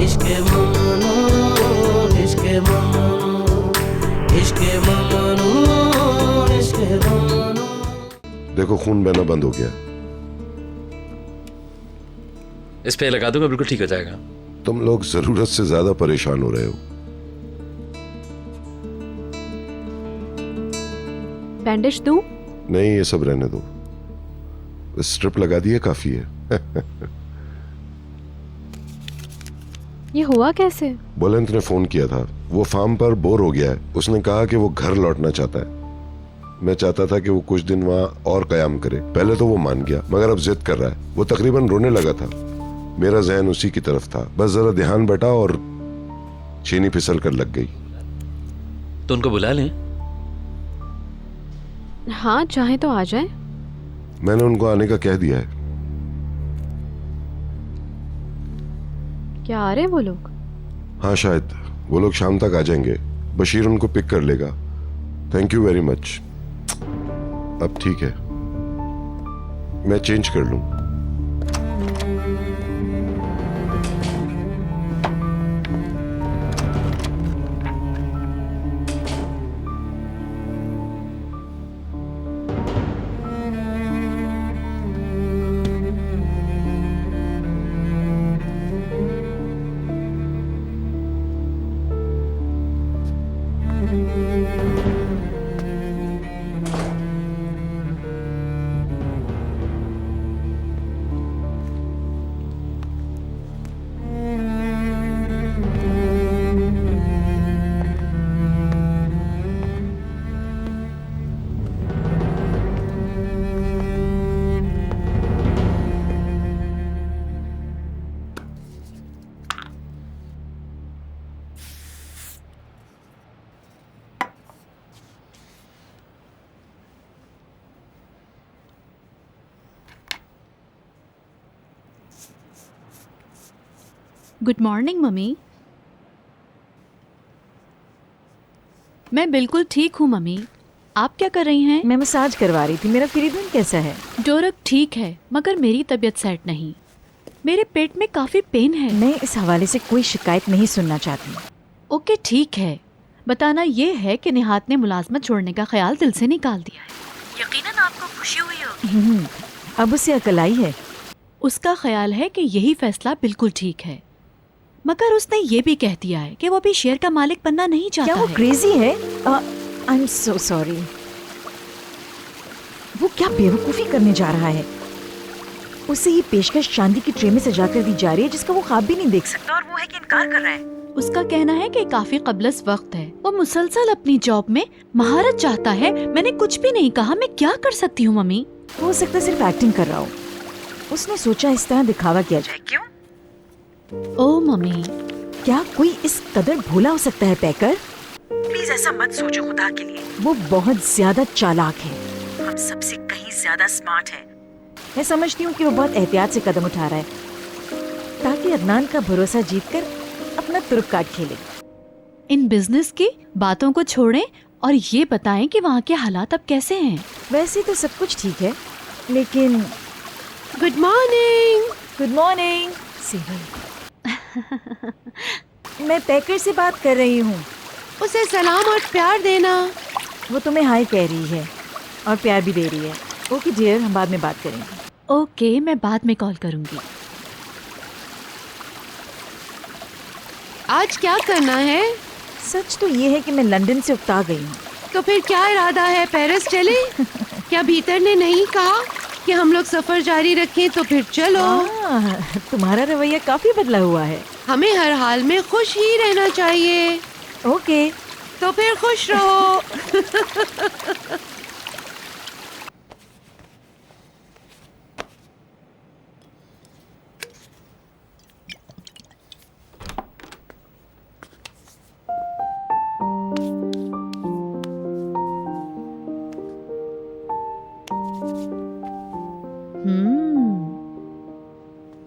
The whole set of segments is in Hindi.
इश्क ममनू, इश्क ममनू, इश्क ममनू, इश्क ममनू। देखो खून बहना बंद हो गया। इस पे लगा दूंगा, बिल्कुल ठीक हो जाएगा। तुम लोग जरूरत से ज्यादा परेशान हो रहे हो। बैंडेज दूं? नहीं, ये सब रहने दो। स्ट्रिप लगा दिए, काफी है। ये हुआ कैसे? बुलंद ने फोन किया था, वो फार्म पर बोर हो गया है। उसने कहा कि वो घर लौटना चाहता है। मैं चाहता था कि वो कुछ दिन वहाँ और कयाम करे। पहले तो वो मान गया, मगर अब जिद कर रहा है। वो तकरीबन रोने लगा था। मेरा जहन उसी की तरफ था। बस जरा ध्यान बटा और चीनी फिसल कर लग गई। तो उनको बुला लें? हाँ, चाहे तो आ जाए। मैंने उनको आने का कह दिया है। क्या आ रहे वो लोग? हाँ, शायद वो लोग शाम तक आ जाएंगे। बशीर उनको पिक कर लेगा। Thank you very much. अब ठीक है, मैं चेंज कर लूं। Good morning mummy. मैं बिल्कुल ठीक हूँ मम्मी। आप क्या कर रही हैं? मैं मसाज करवा रही थी। मेरा फरीदुन कैसा है? डोरक ठीक है, मगर मेरी तबीयत सेट नहीं। मेरे पेट में काफी पेन है। मैं इस हवाले से कोई शिकायत नहीं सुनना चाहती। ओके ठीक है। बताना ये है कि निहात ने मुलाजमत छोड़ने का ख्याल दिल से निकाल दिया है। यकीनन आपको खुशी हुई होगी। अब उसे अकल आई है। उसका ख्याल है कि यही फैसला बिल्कुल ठीक है, मगर उसने ये भी कह दिया है कि वो भी शेयर का मालिक बनना नहीं चाहता। क्या वो क्रेजी है? I am so sorry. वो क्या बेवकूफ़ी करने जा रहा है? उसे ये पेशकश चांदी की ट्रे में सजा कर दी जा रही है जिसका वो ख्वाब भी नहीं देख सकता, और वो है कि इनकार कर रहा है। उसका कहना है कि काफी कबलस वक्त है। वो मुसलसल अपनी जॉब में महारत चाहता है। मैंने कुछ भी नहीं कहा। मैं क्या कर सकती हूँ मम्मी? हो सकता है सिर्फ एक्टिंग कर रहा हो। उसने सोचा इस तरह दिखावा किया जाए। क्यों? ओ मम्मी, क्या कोई इस कदर भोला हो सकता है पैकर? प्लीज ऐसा मत सोचो खुदा के लिए। वो बहुत ज्यादा चालाक है, हम सबसे कहीं ज्यादा स्मार्ट है। मैं समझती हूँ कि वो बहुत एहतियात से कदम उठा रहा है ताकि अदनान का भरोसा जीतकर अपना तुर्क काट खेले। इन बिजनेस की बातों को छोड़ें और ये बताएं कि वहाँ के हालात अब कैसे हैं। वैसे तो सब कुछ ठीक है, लेकिन good morning. Good morning seven. मैं पैकर से बात कर रही हूँ। उसे सलाम और प्यार देना। वो तुम्हें हाय कह रही है और प्यार भी दे रही है। ओके डियर, हम बाद में बात करेंगे। ओके, मैं बाद में कॉल करूँगी। आज क्या करना है? सच तो ये है कि मैं लंदन से उकता गई हूँ। तो फिर क्या इरादा है? पेरिस चले? क्या भीतर ने नहीं कहा कि हम लोग सफर जारी रखें? तो फिर चलो। तुम्हारा रवैया काफी बदला हुआ है। हमें हर हाल में खुश ही रहना चाहिए। ओके, तो फिर खुश रहो।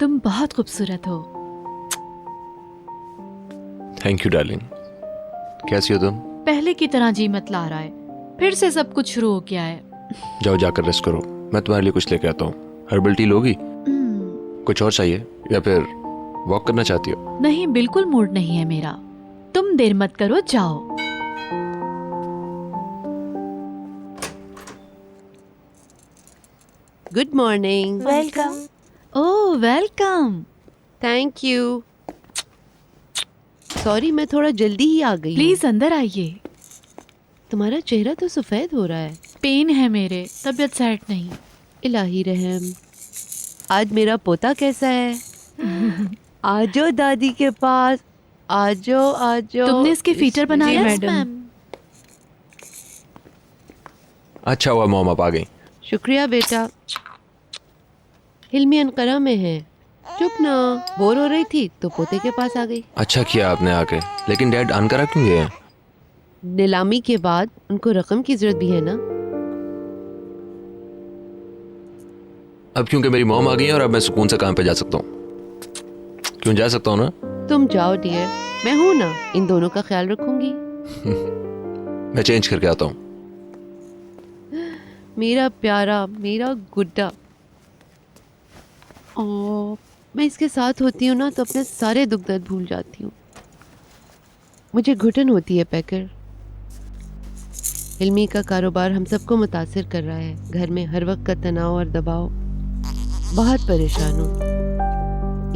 तुम बहुत खूबसूरत हो। Thank you darling. कैसी हो तुम? पहले की तरह जी मत ला रहा है। फिर से सब कुछ शुरू हो गया है। जाओ जाकर रेस्ट करो। मैं तुम्हारे लिए कुछ लेके आता हूँ। हर्बल टी लोगी? कुछ और चाहिए या फिर वॉक करना चाहती हो? नहीं, बिल्कुल मूड नहीं है मेरा। तुम देर मत करो, जाओ। Good morning. Welcome. Oh welcome. Thank you. Sorry, मैं थोड़ा जल्दी ही आ गई। प्लीज अंदर आइए। तुम्हारा चेहरा तो सफेद हो रहा है। पेन है मेरे, तबीयत सेट नहीं। इलाही रहम। आज मेरा पोता कैसा है? आजो दादी के पास, आजो आजो। तुमने इसके फीचर बनाए? मैडम। अच्छा हुआ मॉम आप आ गई। शुक्रिया बेटा। हिल्मी अनकरा में है। चुप ना, बोर हो रही थी तो पोते के पास आ गई। अच्छा किया आपने आके। लेकिन डैड अनकरा क्यों गए हैं? नीलामी के बाद उनको रकम की जरूरत भी है ना। अब क्योंकि मेरी मॉम आ गई है और अब मैं सुकून से काम पे जा सकता हूँ। क्यों जा सकता हूँ ना? तुम जाओ डियर, मैं हूं ना, इन दोनों का ख्याल रखूंगी। मैं चेंज करके आता हूँ। मेरा प्यारा, मेरा गुड्डा। ओ, मैं इसके साथ होती हूँ ना तो अपने सारे दुख दर्द भूल जाती हूँ। मुझे घुटन होती है पैकर। हिल्मी का कारोबार हम सबको मुतासिर कर रहा है। घर में हर वक्त का तनाव और दबाव। बहुत परेशान हूँ।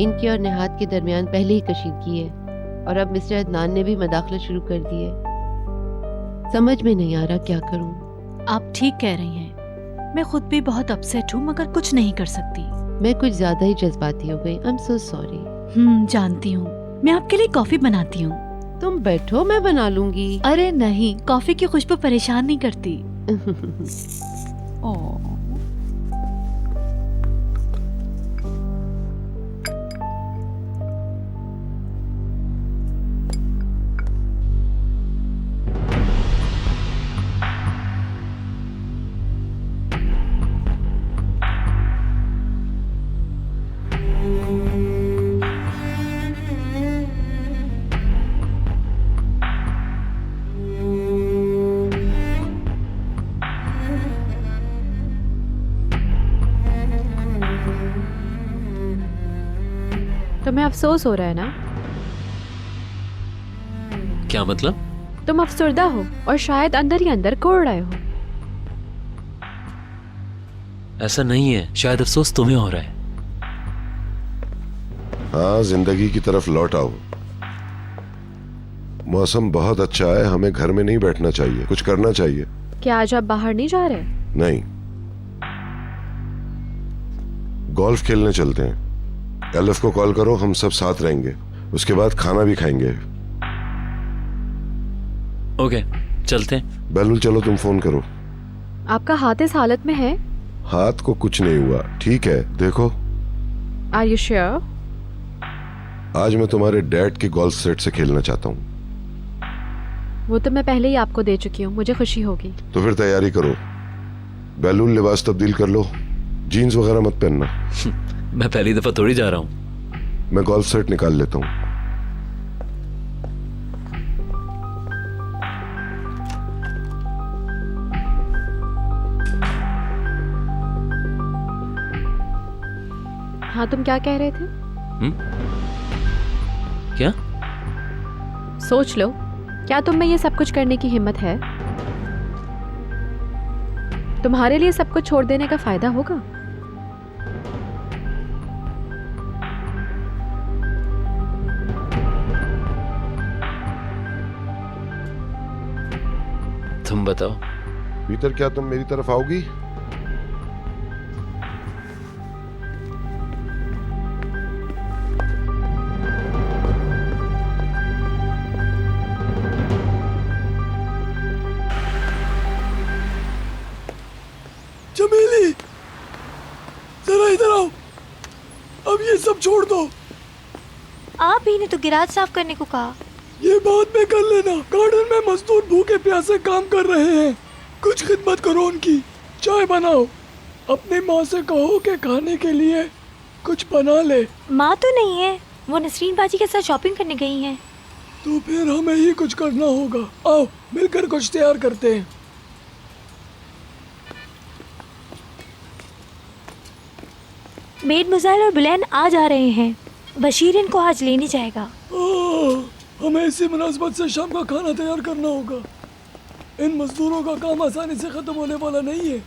इनके और निहात के दरमियान पहले ही कशीदगी है और अब मिस्टर अदनान ने भी मदाखलत शुरू कर दी है। समझ में नहीं आ रहा क्या करूँ। आप ठीक कह रही हैं। मैं खुद भी बहुत अपसेट हूँ, मगर कुछ नहीं कर सकती। मैं कुछ ज्यादा ही जज्बाती हो गई। I am so sorry. जानती हूँ। मैं आपके लिए कॉफी बनाती हूँ। तुम बैठो, मैं बना लूंगी। अरे नहीं, कॉफी की खुशबू परेशान नहीं करती। तुम्हें अफसोस हो रहा है ना? क्या मतलब? तुम अफसरदा हो और शायद अंदर ही अंदर कोड़ रहे हो। ऐसा नहीं है, शायद अफसोस तुम्हें हो रहा है। हाँ, जिंदगी की तरफ लौट आओ। मौसम बहुत अच्छा है, हमें घर में नहीं बैठना चाहिए, कुछ करना चाहिए। क्या आज आप बाहर नहीं जा रहे? नहीं, गोल्फ खेलने चलते हैं। एलिफ को कॉल करो, हम सब साथ रहेंगे। उसके बाद खाना भी खाएंगे। ओके, चलते हैं। बहलुल चलो, तुम फोन करो। आपका हाथ इस हालत में है? हाथ को कुछ नहीं हुआ, ठीक है। देखो, आर यू श्योर? आज मैं तुम्हारे डैड के गोल्फ सेट से खेलना चाहता हूँ। वो तो मैं पहले ही आपको दे चुकी हूँ, मुझे खुशी होगी। तो फिर तैयारी करो। बहलुल, लिबास तब्दील कर लो, जीन्स वगैरह मत पहनना। मैं पहली दफा थोड़ी जा रहा हूँ। मैं गोल्फ सेट निकाल लेता हूँ। हाँ, तुम क्या कह रहे थे? क्या? सोच लो, क्या तुम में ये सब कुछ करने की हिम्मत है? तुम्हारे लिए सब कुछ छोड़ देने का फायदा होगा? तुम बताओ। पीटर, क्या तुम मेरी तरफ आओगी? चमेली, जरा इधर आओ। अब ये सब छोड़ दो। आप ही ने तो गिराज साफ करने को कहा। ये बाद में कर लेना। गार्डन में मजदूर भूखे प्यासे काम कर रहे हैं, कुछ खिदमत करो उनकी। चाय बनाओ। अपनी माँ से कहो कि खाने के लिए कुछ बना ले। माँ तो नहीं है, वो नसरीन बाजी के साथ शॉपिंग करने गई हैं। तो फिर हमें ही कुछ करना होगा। आओ मिलकर कुछ तैयार करते हैं। मेड मुजाहिल और बुलैन आ जा रहे हैं। बशीर इनको आज लेने जाएगा। हमें इसी मुनासबत से शाम का खाना तैयार करना होगा। इन मजदूरों का काम आसानी से खत्म होने वाला नहीं है,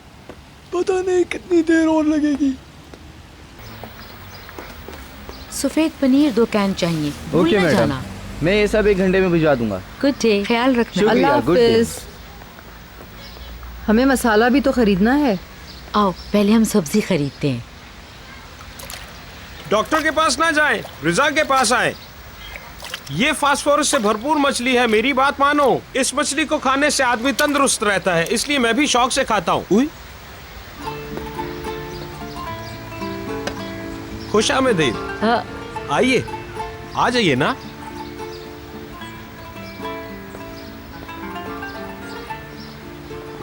पता नहीं कितनी देर और लगेगी। सफेद पनीर 2 कैन चाहिए। ओके मैडम, मैं ये सब 1 घंटे में भिजवा दूंगा। गुड डे, ख्याल रखना। शुक्रिया, गुड डे। हमें मसाला भी तो खरीदना है। आओ पहले हम सब्जी खरीदते हैं। डॉक्टर के पास ना जाएं, रिजा के पास आए। ये फास्फोरस से भरपूर मछली है, मेरी बात मानो। इस मछली को खाने से आदमी तंदुरुस्त रहता है, इसलिए मैं भी शौक से खाता हूँ। खुश आमदीद। आइए, आ जाइए ना।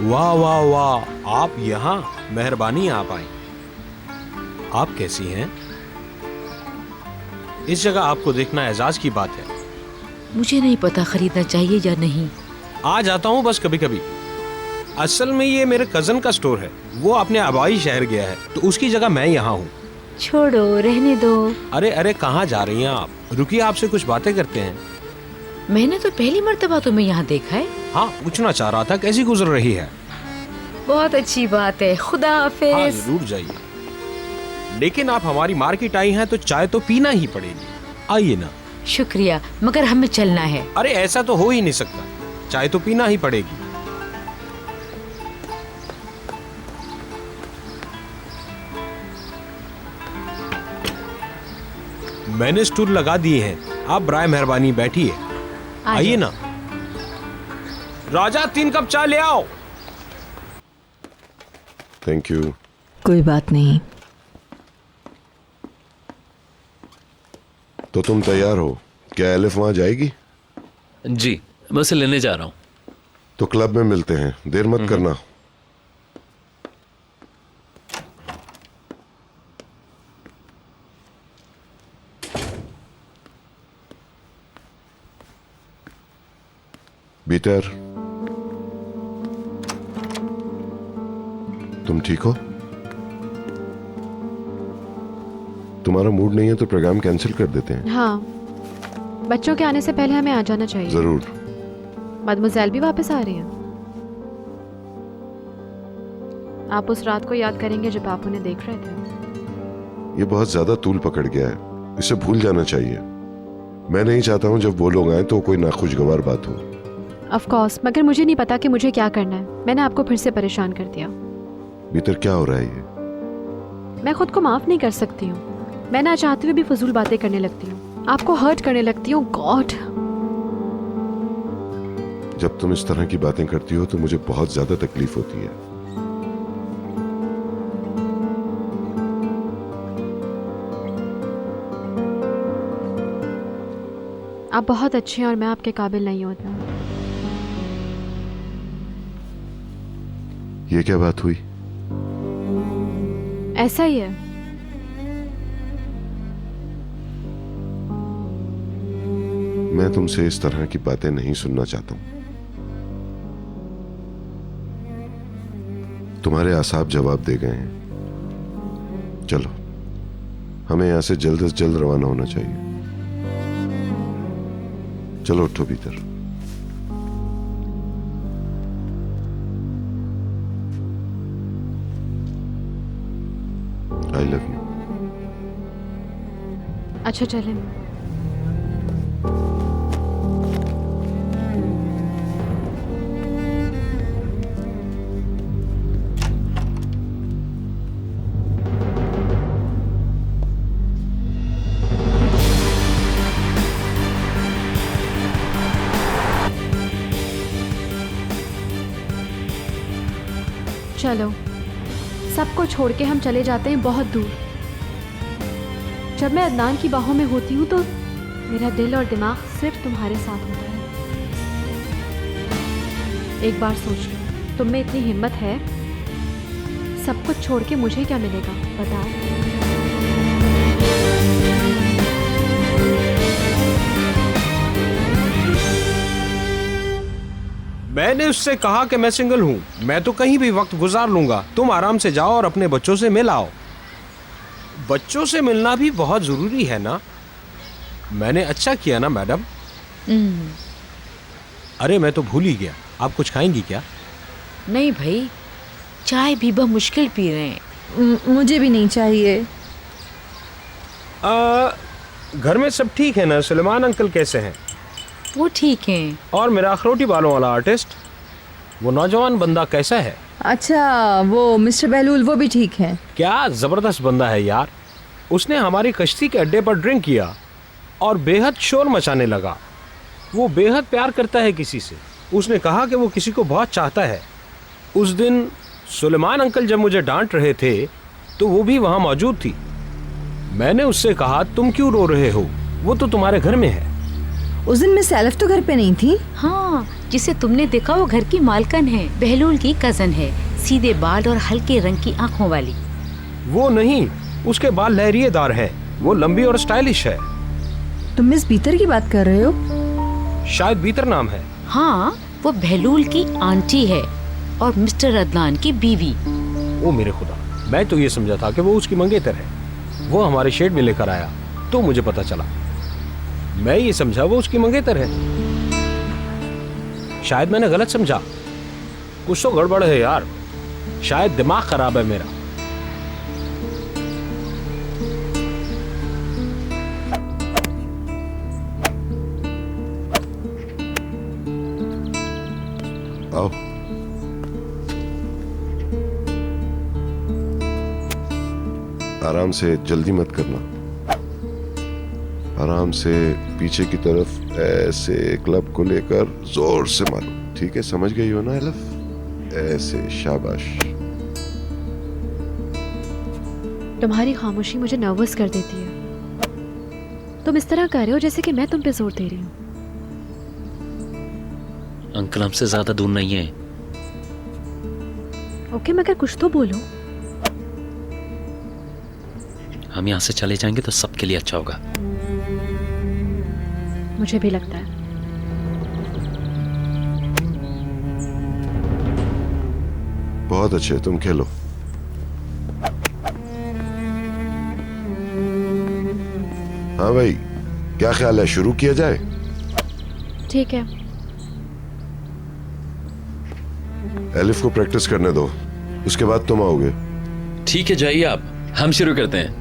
वाह वाह वाह, आप यहाँ, मेहरबानी आप आई। आप कैसी हैं? इस जगह आपको देखना एजाज की बात है। मुझे नहीं पता खरीदना चाहिए या नहीं। आ जाता हूँ बस कभी कभी। असल में ये मेरे कजन का स्टोर है, वो अपने आबाई शहर गया है, तो उसकी जगह मैं यहाँ हूँ। छोड़ो, रहने दो। अरे अरे, कहाँ जा रही हैं आप? रुकिए, आपसे कुछ बातें करते हैं। मैंने तो पहली मर्तबा तुम्हें यहाँ देखा है। हाँ, पूछना चाह रहा था कैसी गुजर रही है। बहुत अच्छी बात है, खुदा हाफिज। हाँ, जरूर जाइए। लेकिन आप हमारी मार्केट आई हैं तो चाय तो पीना ही पड़ेगी। आइए ना। शुक्रिया, मगर हमें चलना है। अरे ऐसा तो हो ही नहीं सकता, चाय तो पीना ही पड़ेगी। मैंने स्टूल लगा दिए हैं, आप बराए मेहरबानी बैठिए। आइए ना। राजा 3 कप चाय ले आओ। Thank you. कोई बात नहीं। तो तुम तैयार हो? क्या एलिफ वहां जाएगी? जी, मैं उसे लेने जा रहा हूँ। तो क्लब में मिलते हैं, देर मत करना। बीटर, तुम ठीक हो? तुम्हारा मूड नहीं है तो प्रोग्राम कैंसिल कर देते हैं। हाँ, बच्चों के आने से पहले हमें आ जाना चाहिए। जरूर। मदमुज़ेल भी वापस आ रही हैं। आप उस रात को याद करेंगे जब आप उन्हें देख रहे थे। ये बहुत ज्यादा तूल पकड़ गया है, इसे भूल जाना चाहिए। मैं नहीं चाहता हूँ जब वो लोग आए तो कोई नाखुशगवार बात हो। ऑफ कोर्स, मगर मुझे नहीं पता कि मुझे क्या करना है। मैंने आपको फिर से परेशान कर दिया। भीतर क्या हो रहा है ये? मैं खुद को माफ नहीं कर सकती हूँ। मैं ना चाहते हुए भी फजूल बातें करने लगती हूँ, आपको हर्ट करने लगती हूँ। गॉड, जब तुम इस तरह की बातें करती हो तो मुझे बहुत ज्यादा तकलीफ होती है। आप बहुत अच्छे हैं और मैं आपके काबिल नहीं होता। ये क्या बात हुई? ऐसा ही है। मैं तुमसे इस तरह की बातें नहीं सुनना चाहता हूं। तुम्हारे आसाब जवाब दे गए हैं। चलो, हमें यहां से जल्द से जल्द रवाना होना चाहिए। चलो उठो भीतर। I love you. अच्छा चलें। चलो, सबको छोड़ के हम चले जाते हैं बहुत दूर। जब मैं अदनान की बाहों में होती हूँ तो मेरा दिल और दिमाग सिर्फ तुम्हारे साथ होता है। एक बार सोच लो, तुम में इतनी हिम्मत है, सब कुछ छोड़ के मुझे क्या मिलेगा बताओ? मैंने उससे कहा कि मैं सिंगल हूँ, मैं तो कहीं भी वक्त गुजार लूंगा। तुम आराम से जाओ और अपने बच्चों से मिल आओ। बच्चों से मिलना भी बहुत जरूरी है ना। मैंने अच्छा किया ना मैडम। अरे मैं तो भूल ही गया, आप कुछ खाएंगी क्या? नहीं भाई, चाय भी मुश्किल पी रहे हैं। मुझे भी नहीं चाहिए। घर में सब ठीक है ना? सुलेमान अंकल कैसे हैं? वो ठीक हैं। और मेरा अखरोटी बालों वाला आर्टिस्ट, वो नौजवान बंदा कैसा है? अच्छा, वो मिस्टर बहलूल, वो भी ठीक है। क्या जबरदस्त बंदा है यार। उसने हमारी कश्ती के अड्डे पर ड्रिंक किया और बेहद शोर मचाने लगा। वो बेहद प्यार करता है किसी से। उसने कहा कि वो किसी को बहुत चाहता है। उस दिन सुलेमान अंकल जब मुझे डांट रहे थे तो वो भी वहां मौजूद थी। मैंने उससे कहा, तुम क्यों रो रहे हो, वो तो तुम्हारे घर में है। उस दिन मिस सैलफ तो घर पे नहीं थी। हाँ, जिसे तुमने देखा वो घर की मालकन है, बहलूल की कजन है, सीधे बाल और हल्के रंग की आंखों वाली। वो नहीं, उसके बाल लहरिएदार हैं, वो लंबी और स्टाइलिश है। तुम मिस बीतर की बात कर रहे हो? शायद बीतर नाम है। हाँ, वो बहलूल की आंटी है और मिस्टर अदनान की बीवी। ओ मेरे खुदा, मैं तो ये समझा था कि वो उसकी मंगेतर है। वो हमारे शेड में लेकर आया तो मुझे पता चला। मैं ये समझा वो उसकी मंगेतर है। शायद मैंने गलत समझा। कुछ तो गड़बड़ है यार, शायद दिमाग खराब है मेरा। आओ। आराम से, जल्दी मत करना। आराम से पीछे की तरफ ऐसे क्लब को लेकर जोर से मारो। ठीक है, समझ गई हो ना एलफ? ऐसे, शाबाश। तुम्हारी खामोशी मुझे नर्वस कर देती है। तुम इस तरह कर रहे हो जैसे कि मैं तुम पे जोर दे रही हूँ। अंकल हमसे ज्यादा दूर नहीं है। ओके, मगर कुछ तो बोलो। हम यहाँ से चले जाएंगे तो सबके लिए अच्छा होगा। मुझे भी लगता है। बहुत अच्छे, तुम खेलो। हाँ भाई, क्या ख्याल है, शुरू किया जाए? ठीक है। एलिफ को प्रैक्टिस करने दो, उसके बाद तुम आओगे। ठीक है, जाइए आप, हम शुरू करते हैं।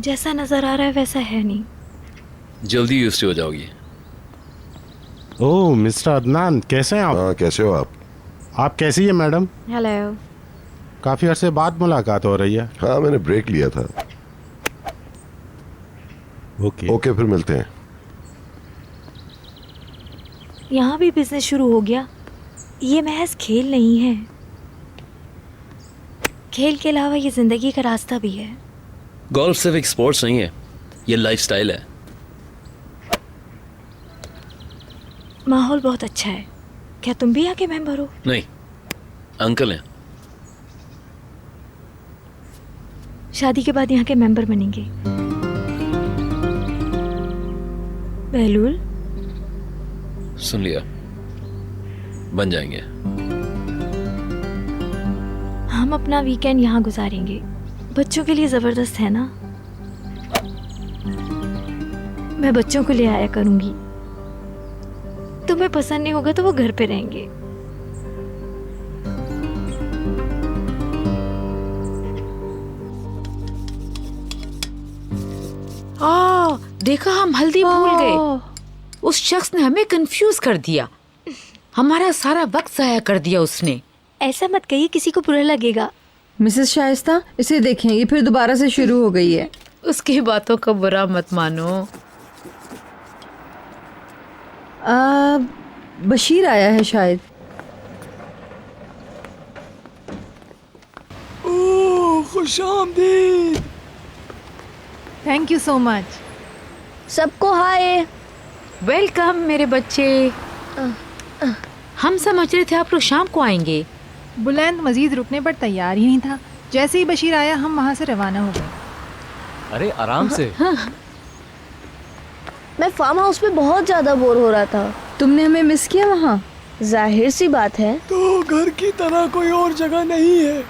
जैसा नजर आ रहा है वैसा है नहीं। जल्दी यूज़ टू हो जाओगी। ओह मिस्टर अदनान, कैसे हैं आप? हाँ, कैसे हो आप? आप कैसी है मैडम? हेलो। काफी अरसे बाद मुलाकात हो रही है। हाँ, मैंने ब्रेक लिया था। ओके, फिर मिलते हैं। यहाँ भी बिजनेस शुरू हो गया। ये महज खेल नहीं है, खेल के अलावा ये जिंदगी का रास्ता भी है। गोल्फ सिर्फ एक स्पोर्ट्स नहीं है, ये लाइफस्टाइल है। माहौल बहुत अच्छा है। क्या तुम भी यहाँ के मेंबर हो? नहीं, अंकल हैं। शादी के बाद यहाँ के मेंबर बनेंगे। बहलूल, सुन लिया, बन जाएंगे। हम अपना वीकेंड यहाँ गुजारेंगे। बच्चों के लिए जबरदस्त है ना? मैं बच्चों को ले आया करूंगी। तुम्हें पसंद नहीं होगा तो वो घर पे रहेंगे। देखा, हम हल्दी भूल गए। उस शख्स ने हमें कंफ्यूज कर दिया। हमारा सारा वक्त जाया कर दिया उसने। ऐसा मत कहिए, किसी को बुरा लगेगा। मिसेस शाइस्ता, इसे देखें, ये फिर दोबारा से शुरू हो गई है। उसकी बातों का बुरा मत मानो। बशीर आया है शायद। ओह, खुशामदीद। Thank you so much. सबको हाय। वेलकम मेरे बच्चे। हम समझ रहे थे आप लोग शाम को आएंगे। बुलंद मजीद रुकने पर तैयार ही नहीं था। जैसे ही बशीर आया हम वहाँ से रवाना हो गए। अरे आराम से। मैं फार्म हाउस पे बहुत ज्यादा बोर हो रहा था। तुमने हमें मिस किया वहाँ? जाहिर सी बात है। तो घर की तरह कोई और जगह नहीं है।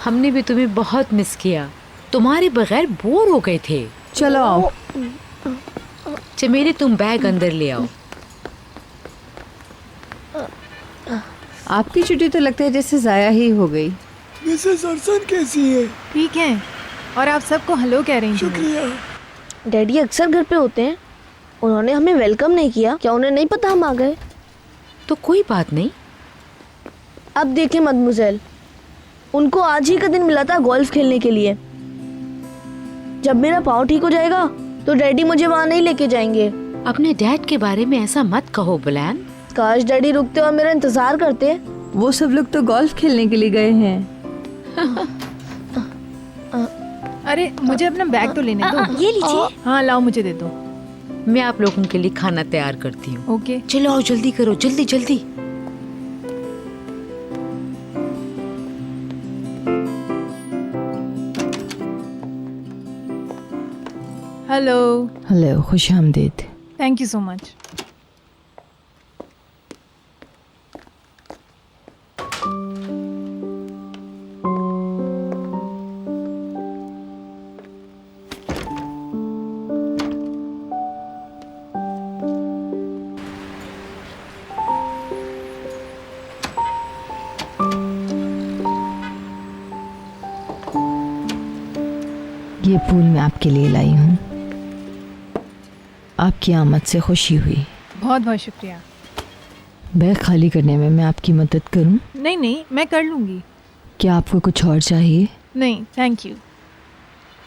हमने भी तुम्हें बहुत मिस किया, तुम्हारे बगैर बोर हो गए थे। चलो आओ। चमेली तुम बैग अंदर ले आओ। आपकी छुट्टी तो लगता है जैसे जाया ही हो गई। मिसेस अरसन कैसी है? ठीक है, और आप सबको हेलो कह रही हैं। शुक्रिया। डैडी अक्सर घर पे होते हैं, उन्होंने हमें वेलकम नहीं किया। क्या उन्हें नहीं पता हम आ गए? तो कोई बात नहीं। अब देखें मदमुज़ेल, उनको आज ही का दिन मिला था गोल्फ खेलने के लिए। जब मेरा पाँव ठीक हो जाएगा तो डैडी मुझे वहाँ नहीं लेके जाएंगे। अपने डैड के बारे में ऐसा मत कहो बुलैन। काश डैडी रुकते और मेरा इंतजार करते। वो सब लोग तो गोल्फ खेलने के लिए गए हैं। अरे मुझे अपना बैग तो लेने दो। ये लीजिए। हाँ लाओ, मुझे दे दो। मैं आप लोगों के लिए खाना तैयार करती हूँ। ओके चलो आओ, जल्दी करो, जल्दी जल्दी। हेलो। हेलो, खुश आमदीद। Thank you so much. ये फूल मैं आपके लिए लाई हूँ। आपकी आमद से खुशी हुई। बहुत बहुत शुक्रिया। बैग खाली करने में मैं आपकी मदद करूँ? नहीं नहीं, मैं कर लूँगी। क्या आपको कुछ और चाहिए? नहीं थैंक यू।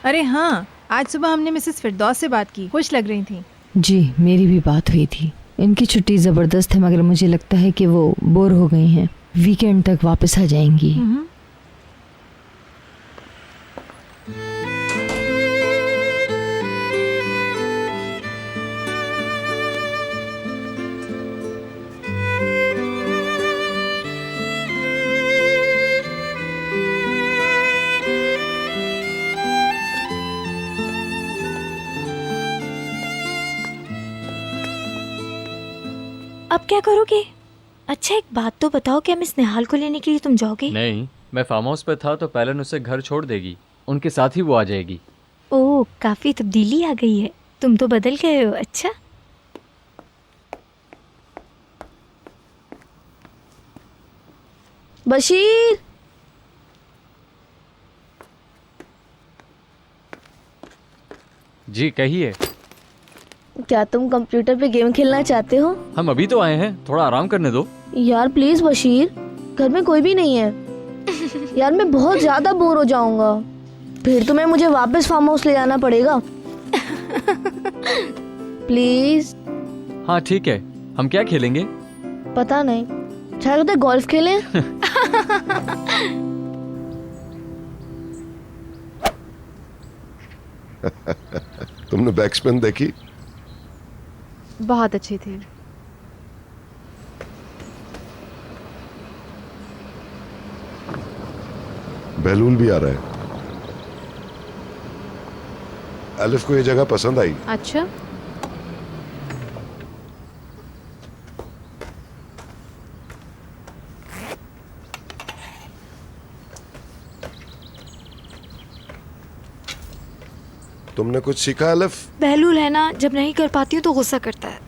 अरे हाँ, आज सुबह हमने मिसेस फिरदौस से बात की, खुश लग रही थी। जी, मेरी भी बात हुई थी। इनकी छुट्टी ज़बरदस्त है, मगर मुझे लगता है कि वो बोर हो गई हैं। वीकेंड तक वापस आ जाएंगी। अब क्या करोगे? अच्छा एक बात तो बताओ, क्या मिस निहाल को लेने के लिए तुम जाओगे? नहीं, मैं फार्म हाउस पे था तो पहले उसे घर छोड़ देगी, उनके साथ ही वो आ जाएगी। ओह, काफी तब्दीली आ गई है, तुम तो बदल गए हो। अच्छा बशीर, जी कहिए। क्या तुम कंप्यूटर पे गेम खेलना चाहते हो? हम अभी तो आए हैं, थोड़ा आराम करने दो। यार प्लीज बशीर, घर में कोई भी नहीं है। यार मैं बहुत ज्यादा बोर हो जाऊंगा, फिर तुम्हें मुझे वापस फार्म हाउस ले जाना पड़ेगा। प्लीज। हाँ ठीक है, हम क्या खेलेंगे? पता नहीं, शायद उधर गोल्फ खेलें। तुमने बैकस्पिन देखी? बहुत अच्छी थी। बहलूल भी आ रहा है। अलिफ को ये जगह पसंद आई। अच्छा, तुमने कुछ सीखा अलिफ? बहलूल है ना, जब नहीं कर पाती हूँ तो गुस्सा करता है।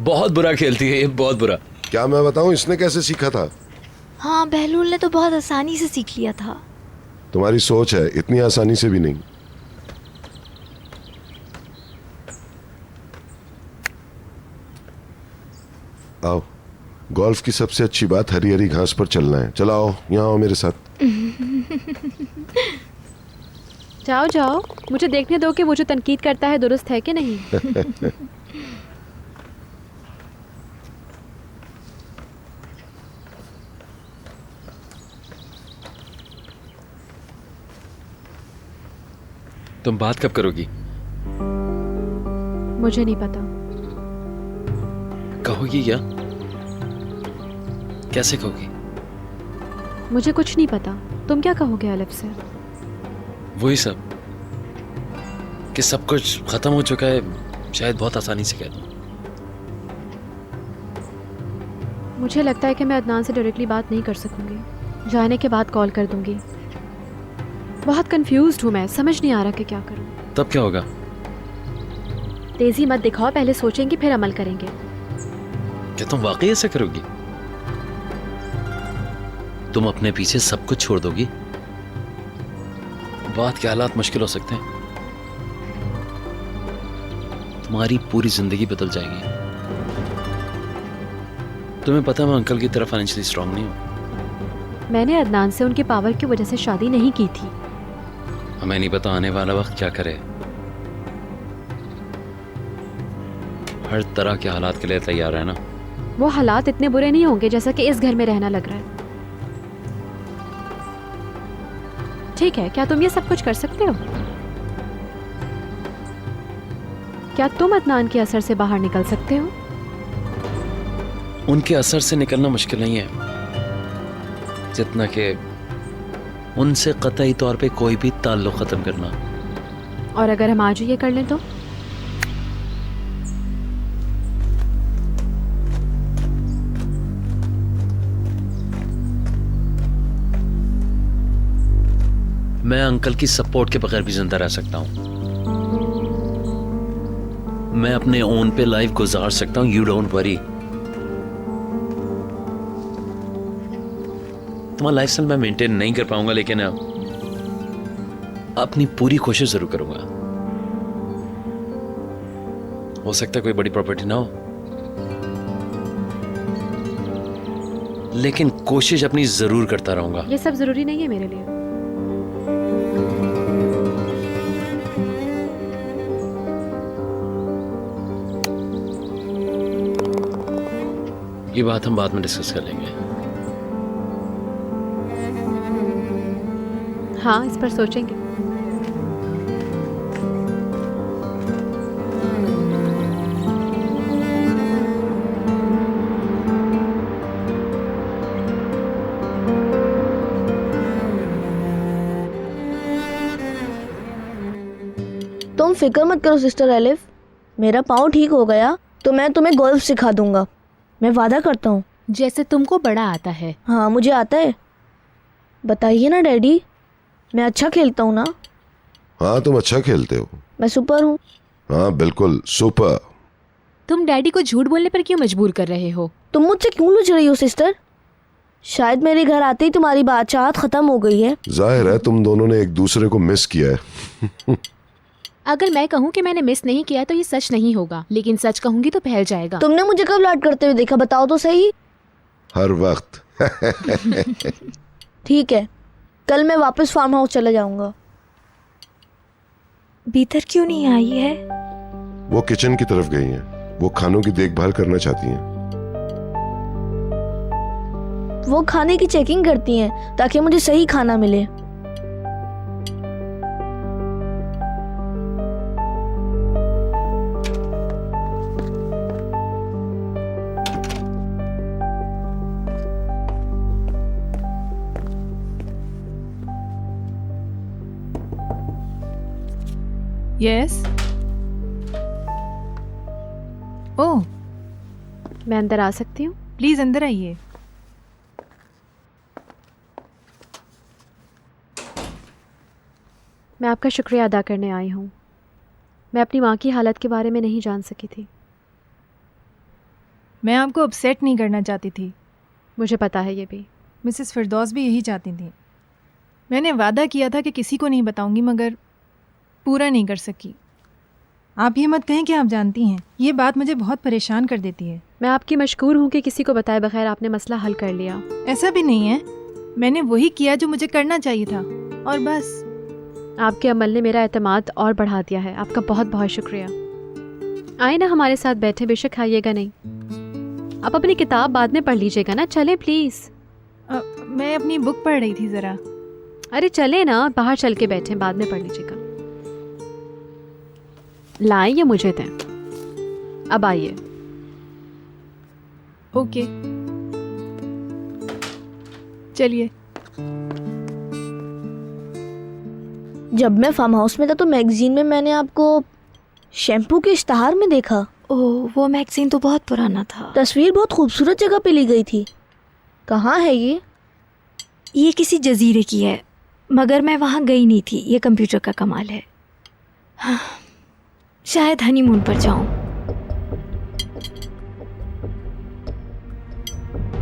बहुत बुरा खेलती है ये, बहुत बुरा। क्या मैं बताऊं इसने कैसे सीखा था? हाँ, बहलूल ने तो बहुत आसानी से सीख लिया था। तुम्हारी सोच है, इतनी आसानी से भी नहीं। आओ, गोल्फ की सबसे अच्छी बात हरी हरी घास पर चलना है। चलो आओ, यहाँ आओ मेरे साथ। जाओ जाओ, मुझे देखने दो कि वो जो तनकीद करता है दुरुस्त है कि नहीं। तुम बात कब करोगी? मुझे नहीं पता। कहोगी क्या? कैसे कहोगी? मुझे कुछ नहीं पता। तुम क्या कहोगे अलिफ से? वही सब कि सब कुछ खत्म हो चुका है शायद बहुत आसानी से कह दूं। मुझे लगता है कि मैं अदनान से डायरेक्टली बात नहीं कर सकूंगी। जाने के बाद कॉल कर दूंगी। बहुत कंफ्यूज्ड हूँ मैं, समझ नहीं आ रहा कि क्या करूँ। तब क्या होगा? तेजी मत दिखाओ, पहले सोचेंगे फिर अमल करेंगे। क्या तुम वाकई ऐसा करोगी? तुम अपने पीछे सब कुछ छोड़ दोगी? बात के हालात मुश्किल हो सकते हैं। तुम्हारी पूरी जिंदगी बदल जाएगी। तुम्हें पता है मैं अंकल की तरह फाइनेंशियली स्ट्रांग नहीं हूं। मैंने अदनान से उनकी पावर की वजह से शादी नहीं की थी। हमें नहीं पता आने वाला वक्त क्या करे। हर तरह के हालात के लिए तैयार है ना। वो हालात इतने बुरे नहीं होंगे जैसा कि इस घर में रहना लग रहा है। ठीक है, क्या तुम ये सब कुछ कर सकते हो? क्या तुम अदनान के असर से बाहर निकल सकते हो? उनके असर से निकलना मुश्किल नहीं है, जितना कि उनसे कतई तौर पे कोई भी ताल्लुक खत्म करना। और अगर हम आज ही ये कर लें तो? मैं अंकल की सपोर्ट के बगैर भी जिंदा रह सकता हूं। मैं अपने ओन पे लाइफ गुजार सकता हूं। You don't worry. तुम्हारा लाइफस्टाइल मैं मेंटेन नहीं कर पाऊंगा, लेकिन अपनी पूरी कोशिश जरूर करूंगा। हो सकता है कोई बड़ी प्रॉपर्टी ना हो, लेकिन कोशिश अपनी जरूर करता रहूंगा। ये सब जरूरी नहीं है मेरे लिए। ये बात हम बाद में डिस्कस कर लेंगे। हाँ, इस पर सोचेंगे। तुम फिक्र मत करो सिस्टर एलिफ, मेरा पाँव ठीक हो गया तो मैं तुम्हें गोल्फ सिखा दूंगा। मैं वादा करता हूँ। जैसे तुमको बड़ा आता है। हाँ, मुझे आता है। बताइए ना डैडी, मैं अच्छा खेलता हूँ ना? हाँ, तुम अच्छा खेलते हो। मैं सुपर हूँ। हाँ बिल्कुल सुपर। तुम डैडी को झूठ बोलने पर क्यों मजबूर कर रहे हो? तुम मुझसे क्यों लुझ रही हो सिस्टर? शायद मेरे घर आते ही तुम्हारी बातचात खत्म हो गई है। जाहिर है तुम दोनों ने एक दूसरे को मिस किया है। अगर मैं कहूँ कि मैंने मिस नहीं किया तो ये सच नहीं होगा, लेकिन सच कहूंगी तो फैल जाएगा। तुमने मुझे कब लाड करते हुए देखा, बताओ तो सही। हर वक्त। ठीक है, कल मैं वापस फार्म हाउस चला जाऊंगा। भीतर क्यों नहीं आई है? वो किचन की तरफ गई हैं। वो खानों की देखभाल करना चाहती हैं। वो खाने की चेकिंग करती हैं ताकि मुझे सही खाना मिले। यस। ओह, मैं अंदर आ सकती हूँ? प्लीज अंदर आइए। मैं आपका शुक्रिया अदा करने आई हूँ। मैं अपनी माँ की हालत के बारे में नहीं जान सकी थी। मैं आपको अपसेट नहीं करना चाहती थी। मुझे पता है ये भी। मिसेस फिरदौस भी यही चाहती थी। मैंने वादा किया था कि किसी को नहीं बताऊंगी, मगर पूरा नहीं कर सकी। आप ये मत कहें कि आप जानती हैं, ये बात मुझे बहुत परेशान कर देती है। मैं आपकी मशकूर हूँ कि किसी को बताए बगैर आपने मसला हल कर लिया। ऐसा भी नहीं है, मैंने वही किया जो मुझे करना चाहिए था, और बस। आपके अमल ने मेरा एतमाद और बढ़ा दिया है। आपका बहुत बहुत शुक्रिया। आए ना हमारे साथ बैठे, बेशक खाइएगा नहीं। आप अपनी किताब बाद में पढ़ लीजिएगा ना। चले प्लीज़। मैं अपनी बुक पढ़ रही थी ज़रा। अरे चले ना, बाहर चल के बैठे, बाद में पढ़ लीजिएगा। लाएं या मुझे दें? अब आइए। ओके, चलिए। जब मैं फार्म हाउस में था तो मैगजीन में मैंने आपको शैम्पू के इश्तहार में देखा। ओह, वो मैगजीन तो बहुत पुराना था। तस्वीर बहुत खूबसूरत जगह पे ली गई थी। कहाँ है ये? ये किसी जजीरे की है, मगर मैं वहाँ गई नहीं थी। ये कंप्यूटर का कमाल है। हाँ, शायद हनीमून पर जाऊं।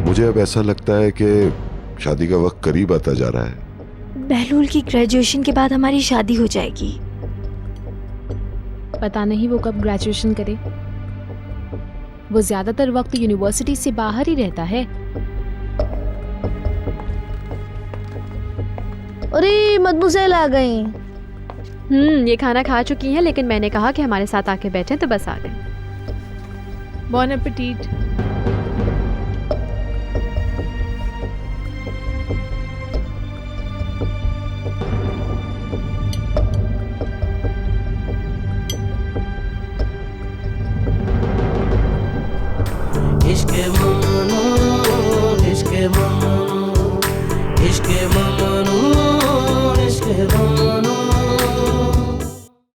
मुझे अब ऐसा लगता है कि शादी का वक्त करीब आता जा रहा है। बहलूल की ग्रेजुएशन के बाद हमारी शादी हो जाएगी। पता नहीं वो कब ग्रेजुएशन करे। वो ज्यादातर वक्त यूनिवर्सिटी से बाहर ही रहता है। अरे मदमुज़ेल आ गई। ये खाना खा चुकी हैं, लेकिन मैंने कहा कि हमारे साथ आके बैठे तो बस आ गए। बॉन एपेटीट।